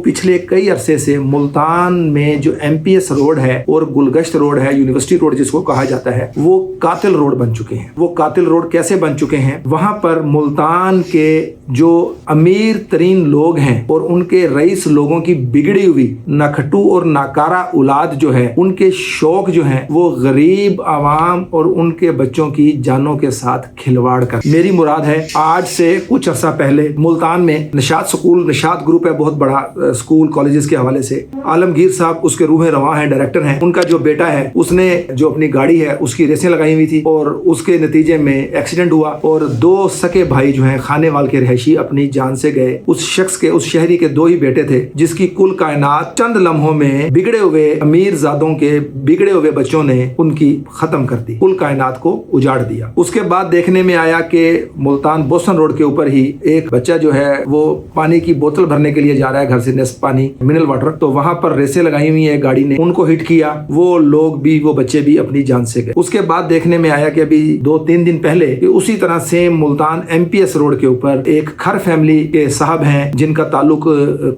पिछले कई अरसे से मुल्तान में जो MPS रोड है और गुलगश्त रोड है, यूनिवर्सिटी रोड जिसको कहा जाता है, वो कातिल रोड बन चुके हैं। वो कातिल रोड कैसे बन चुके हैं? वहां पर मुल्तान के जो अमीर तरीन लोग हैं और उनके रईस लोगों की बिगड़ी हुई नखटू और नाकारा औलाद जो है, उनके शौक जो है वो गरीब आवाम और उनके बच्चों की जानों के साथ खिलवाड़ कर। मेरी मुराद है, आज से कुछ अर्सा पहले मुल्तान में निशात स्कूल, निशात ग्रुप है, बहुत बड़ा स्कूल कॉलेजेस के हवाले से, आलमगीर साहब उसके रूह रवां हैं, डायरेक्टर हैं। उनका जो बेटा है उसने जो अपनी गाड़ी है उसकी रेसें लगाई हुई थी और उसके नतीजे में एक्सीडेंट हुआ और 2 सके भाई जो हैं खानेवाल के रहायशी अपनी जान से गए। उस शख्स के, उस शहरी के 2 ही बेटे थे जिसकी कुल कायनात चंद लम्हों में बिगड़े हुए अमीर ज़ादों के बिगड़े हुए बच्चों ने उनकी खत्म कर दी, कुल कायनात को उजाड़ दिया। उसके बाद देखने में आया कि मुल्तान बोस्टन रोड के ऊपर ही एक बच्चा जो है वो पानी की बोतल भरने के लिए जा रहा है घर से, नेस्ट पानी, मिनरल वाटर, तो वहां पर रेसें लगाई हुई है, गाड़ी ने उनको हिट किया, वो लोग भी, वो बच्चे भी अपनी जान से गए। उसके बाद देखने में आया कि अभी 2-3 दिन पहले उसी तरह से मुल्तान MPS रोड के ऊपर एक खर फैमिली के साहब हैं जिनका ताल्लुक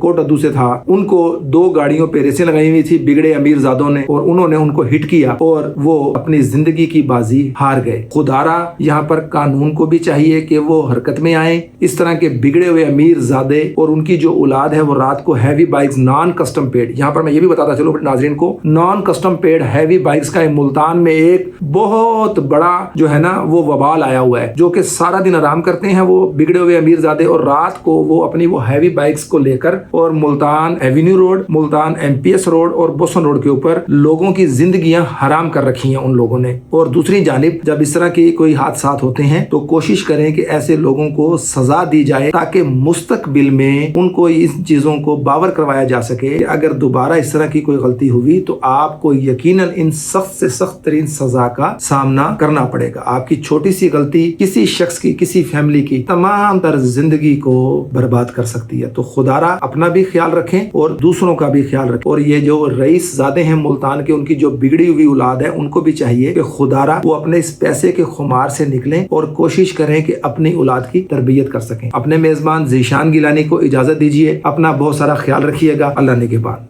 कोट अद्दू से था, उनको 2 गाड़ियों पे रेसें लगाई हुई थी बिगड़े अमीर ज़ादों ने और उन्होंने उनको हिट किया और वो अपनी जिंदगी की बाजी हार गए। खुदारा यहाँ पर कानून को भी चाहिए कि वो हरकत में आए। इस तरह के बिगड़े हुए अमीर ज़ादे और उनकी जो औलाद है वो रात को heavy bikes non custom paid, यहाँ पर मैं ये भी बताता चलूं नाजरीन को, non custom paid heavy bikes का मुल्तान में एक बहुत बड़ा जो है ना वो वबाल आया हुआ है, जो कि सारा दिन आराम करते हैं वो बिगड़े हुए अमीर ज़ादे और रात को वो अपनी वो हैवी बाइक्स को लेकर और Multan Avenue road, Multan MPS road और बोस्टन रोड के ऊपर लोगों की जिंदगियां हराम कर रखी हैं उन लोगों ने। और दूसरी जानिब जब इस तरह के कोई हादसात होते हैं तो कोशिश करें कि ऐसे लोगों को सजा दी जाए ताकि मुस्तकबिल में उनको इन चीजों को बावर करवाया जा सके कि अगर दोबारा इस तरह की कोई गलती हुई तो आपको यकीनन इन सख्त से सख्त तरीन सजा का सामना करना पड़ेगा। आपकी छोटी सी गलती किसी शख्स की, किसी फैमिली की तमाम तर जिंदगी को बर्बाद कर सकती है। तो खुदारा अपना भी ख्याल रखें और दूसरों का भी ख्याल रखें। और ये जो रईस ज़ादे हैं मुल्तान के, उनकी जो बिगड़ी हुई औलाद है, उनको भी चाहिए कि खुदारा वो अपने इस पैसे के खुमार से निकलें और कोशिश करें कि अपनी औलाद की तरबियत कर सकें। अपने मेजबान ज़ीशान गिलानी को इजाजत दीजिए। अपना बहुत सारा ख्याल रखिएगा। अल्लाह निगहबान।